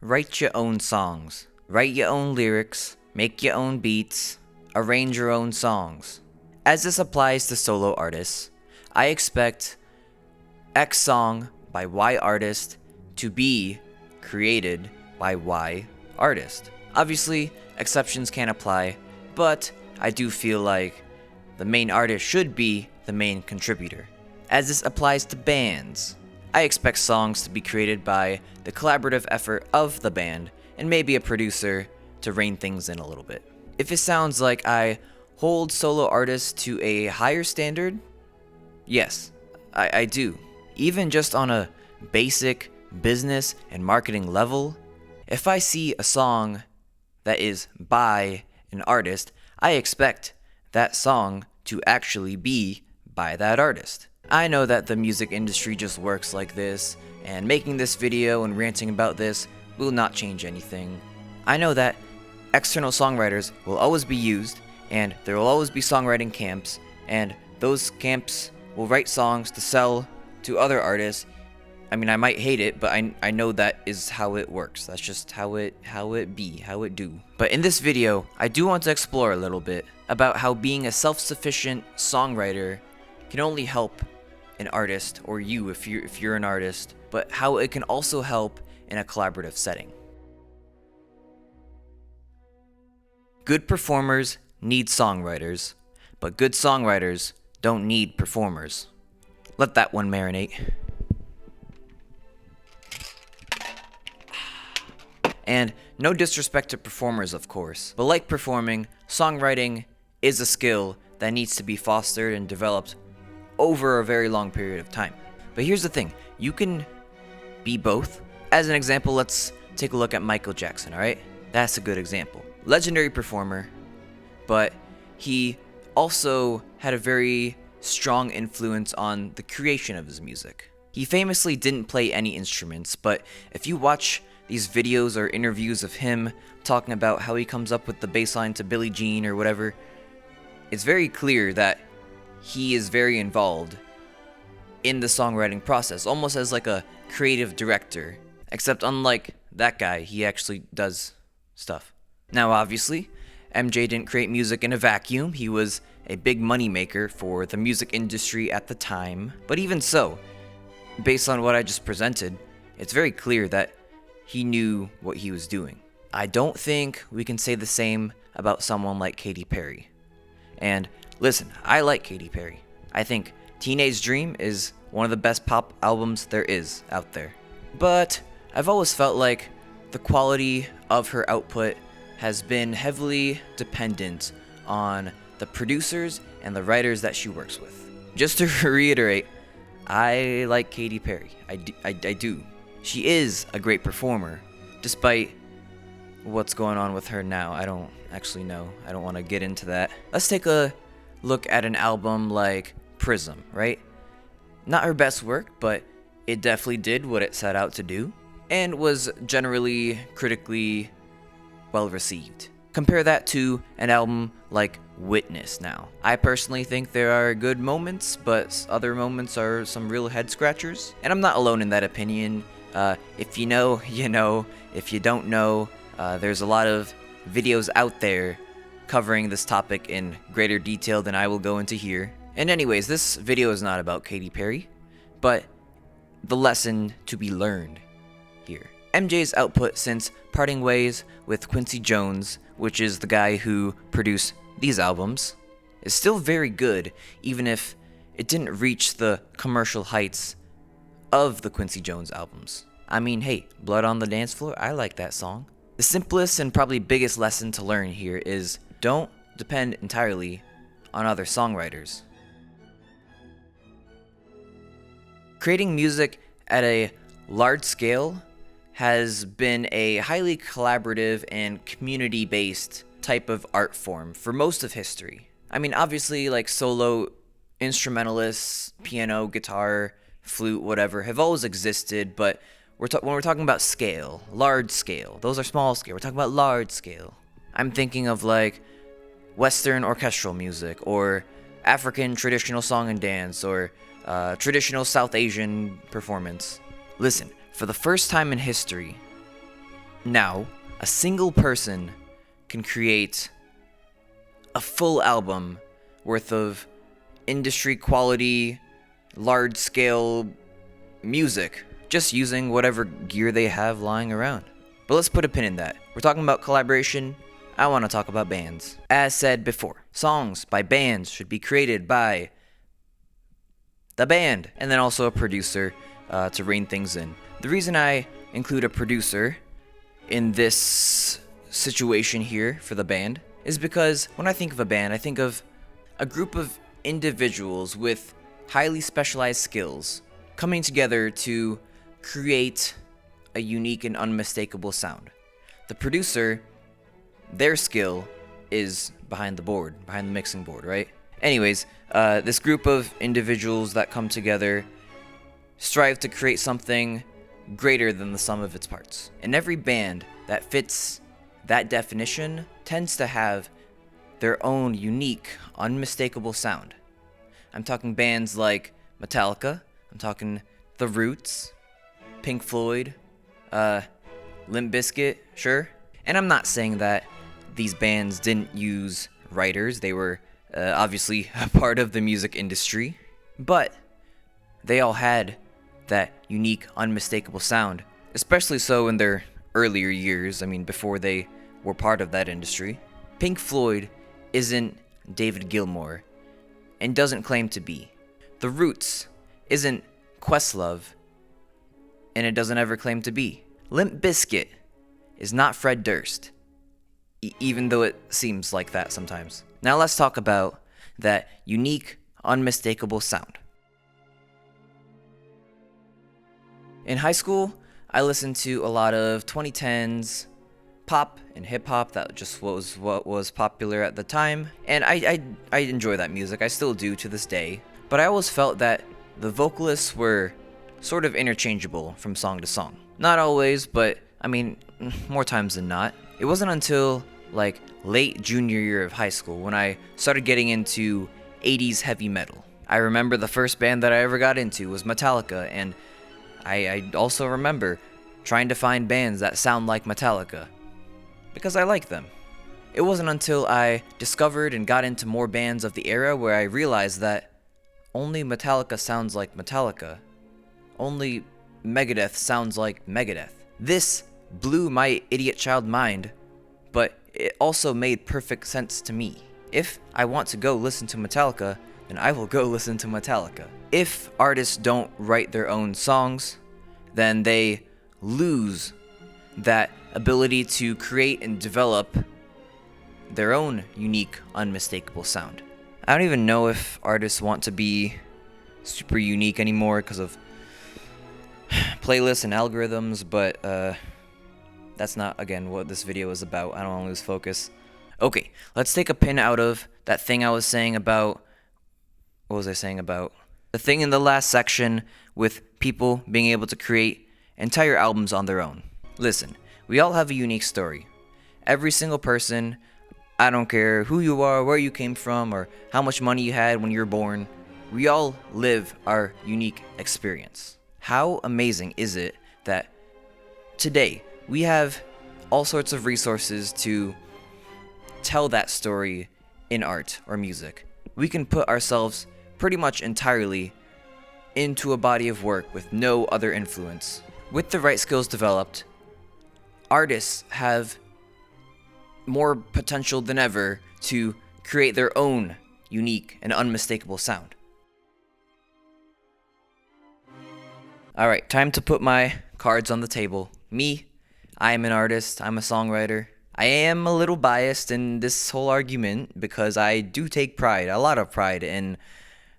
Write your own songs. Write your own lyrics, make your own beats, arrange your own songs. As this applies to solo artists, I expect X song by Y artist to be created by Y artist. Obviously, exceptions can apply, but I do feel like the main artist should be the main contributor. As this applies to bands, I expect songs to be created by the collaborative effort of the band and maybe a producer to rein things in a little bit. If it sounds like I hold solo artists to a higher standard, yes, I do. Even just on a basic business and marketing level, if I see a song that is by an artist, I expect that song to actually be by that artist. I know that the music industry just works like this, and making this video and ranting about this will not change anything. I know that external songwriters will always be used, and there will always be songwriting camps, and those camps will write songs to sell to other artists. I mean, I might hate it, but I know that is how it works. That's just how it do. But in this video, I do want to explore a little bit about how being a self-sufficient songwriter can only help an artist, or you if you're an artist, but how it can also help in a collaborative setting. Good performers need songwriters, but good songwriters don't need performers. Let that one marinate. And no disrespect to performers, of course, but like performing, songwriting is a skill that needs to be fostered and developed over a very long period of time. But here's the thing, you can be both. As an example, let's take a look at Michael Jackson, alright? That's a good example. Legendary performer, but he also had a very strong influence on the creation of his music. He famously didn't play any instruments, but if you watch these videos or interviews of him talking about how he comes up with the bass line to Billie Jean or whatever, it's very clear that he is very involved in the songwriting process, almost as like a creative director, except unlike that guy, he actually does stuff. Now obviously, MJ didn't create music in a vacuum. He was a big moneymaker for the music industry at the time, but even so, based on what I just presented, it's very clear that he knew what he was doing. I don't think we can say the same about someone like Katy Perry. And listen, I like Katy Perry. I think Teenage Dream is one of the best pop albums there is out there. But I've always felt like the quality of her output has been heavily dependent on the producers and the writers that she works with. Just to reiterate, I like Katy Perry. I do. She is a great performer, despite what's going on with her now. I don't actually know. I don't want to get into that. Let's take a look at an album like Prism, right? Not her best work, but it definitely did what it set out to do, and was generally critically well received. Compare that to an album like Witness now. I personally think there are good moments, but other moments are some real head scratchers, and I'm not alone in that opinion. If you know, you know. If you don't know, there's a lot of videos out there covering this topic in greater detail than I will go into here. And anyways, this video is not about Katy Perry, but the lesson to be learned here. MJ's output since parting ways with Quincy Jones, which is the guy who produced these albums, is still very good, even if it didn't reach the commercial heights of the Quincy Jones albums. I mean, hey, Blood on the Dance Floor, I like that song. The simplest and probably biggest lesson to learn here is don't depend entirely on other songwriters. Creating music at a large scale has been a highly collaborative and community-based type of art form for most of history. I mean, obviously, like solo instrumentalists, piano, guitar, flute, whatever, have always existed, but when we're talking about scale, large scale, those are small scale, we're talking about large scale. I'm thinking of like Western orchestral music, or African traditional song and dance, or traditional South Asian performance. Listen, for the first time in history, Now, a single person can create a full album worth of industry quality, large scale music, just using whatever gear they have lying around. But let's put a pin in that. We're talking about collaboration. I want to talk about bands. As said before, songs by bands should be created by the band and then also a producer to rein things in. The reason I include a producer in this situation here for the band is because when I think of a band, I think of a group of individuals with highly specialized skills coming together to create a unique and unmistakable sound. The producer, their skill is behind the board, behind the mixing board, right? Anyways, this group of individuals that come together strive to create something greater than the sum of its parts. And every band that fits that definition tends to have their own unique, unmistakable sound. I'm talking bands like Metallica, I'm talking The Roots, Pink Floyd, Limp Bizkit, sure. And I'm not saying that these bands didn't use writers. They were obviously a part of the music industry, but they all had that unique, unmistakable sound, especially so in their earlier years, before they were part of that industry. Pink Floyd isn't David Gilmour and doesn't claim to be. The Roots isn't Questlove and it doesn't ever claim to be. Limp Bizkit is not Fred Durst, even though it seems like that sometimes. Now let's talk about that unique, unmistakable sound. In high school, I listened to a lot of 2010s pop and hip-hop. That just was what was popular at the time, and I enjoy that music. I still do to this day, but I always felt that the vocalists were sort of interchangeable from song to song. Not always, but more times than not. It wasn't until like late junior year of high school when I started getting into 80s heavy metal. I remember the first band that I ever got into was Metallica, and I also remember trying to find bands that sound like Metallica because I like them. It wasn't until I discovered and got into more bands of the era where I realized that only Metallica sounds like Metallica. Only Megadeth sounds like Megadeth. This blew my idiot child mind, but it also made perfect sense to me. If I want to go listen to Metallica, then I will go listen to Metallica. If artists don't write their own songs, then they lose that ability to create and develop their own unique, unmistakable sound. I don't even know if artists want to be super unique anymore because of playlists and algorithms, but that's not, again, what this video is about. I don't want to lose focus. Okay, let's take a pin out of that thing I was saying about... What was I saying about? The thing in the last section with people being able to create entire albums on their own. Listen, we all have a unique story. Every single person, I don't care who you are, where you came from, or how much money you had when you were born, we all live our unique experience. How amazing is it that today we have all sorts of resources to tell that story in art or music? We can put ourselves pretty much entirely into a body of work with no other influence. With the right skills developed, artists have more potential than ever to create their own unique and unmistakable sound. Alright, time to put my cards on the table. Me, I am an artist, I'm a songwriter. I am a little biased in this whole argument because I do take pride, a lot of pride, in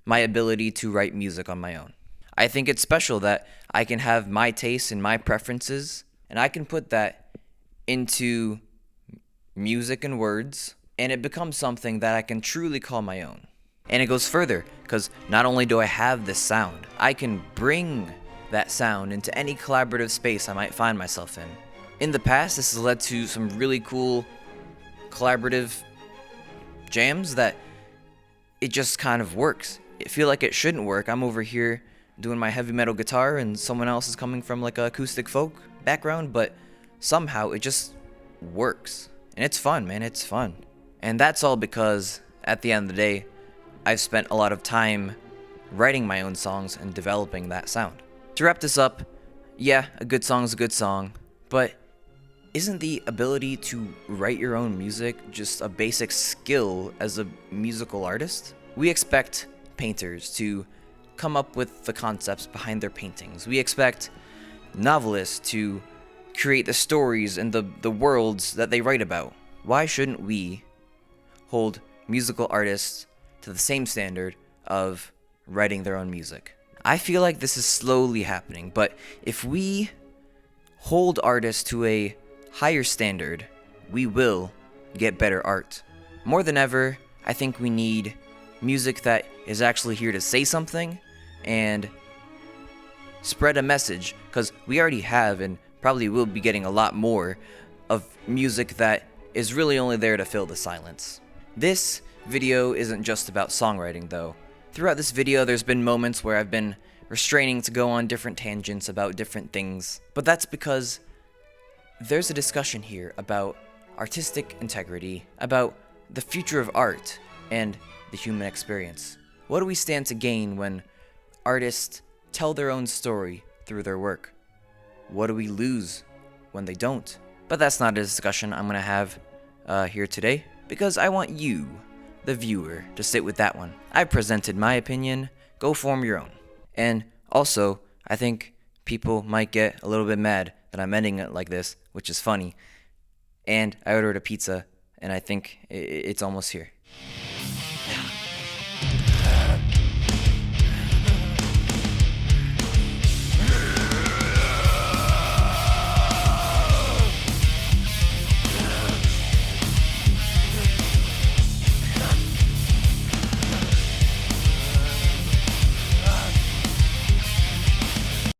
my ability to write music on my own. I think it's special that I can have my tastes and my preferences, and I can put that into music and words, and it becomes something that I can truly call my own. And it goes further, because not only do I have this sound, I can bring that sound into any collaborative space I might find myself in. In the past, this has led to some really cool collaborative jams that it just kind of works. I feel like it shouldn't work. I'm over here doing my heavy metal guitar and someone else is coming from like an acoustic folk background, but somehow it just works. And it's fun, man, it's fun. And that's all because, at the end of the day, I've spent a lot of time writing my own songs and developing that sound. To wrap this up, yeah, a good song is a good song, but isn't the ability to write your own music just a basic skill as a musical artist? We expect painters to come up with the concepts behind their paintings. We expect novelists to create the stories and the worlds that they write about. Why shouldn't we hold musical artists to the same standard of writing their own music? I feel like this is slowly happening, but if we hold artists to a higher standard, we will get better art. More than ever, I think we need music that is actually here to say something and spread a message, because we already have and probably will be getting a lot more of music that is really only there to fill the silence. This video isn't just about songwriting though. Throughout this video there's been moments where I've been restraining to go on different tangents about different things, but that's because there's a discussion here about artistic integrity, about the future of art and the human experience. What do we stand to gain when artists tell their own story through their work? What do we lose when they don't? But that's not a discussion I'm going to have here today, because I want you, the viewer, to sit with that one. I presented my opinion, go form your own. And also, I think people might get a little bit mad that I'm ending it like this, which is funny. And I ordered a pizza, and I think it's almost here.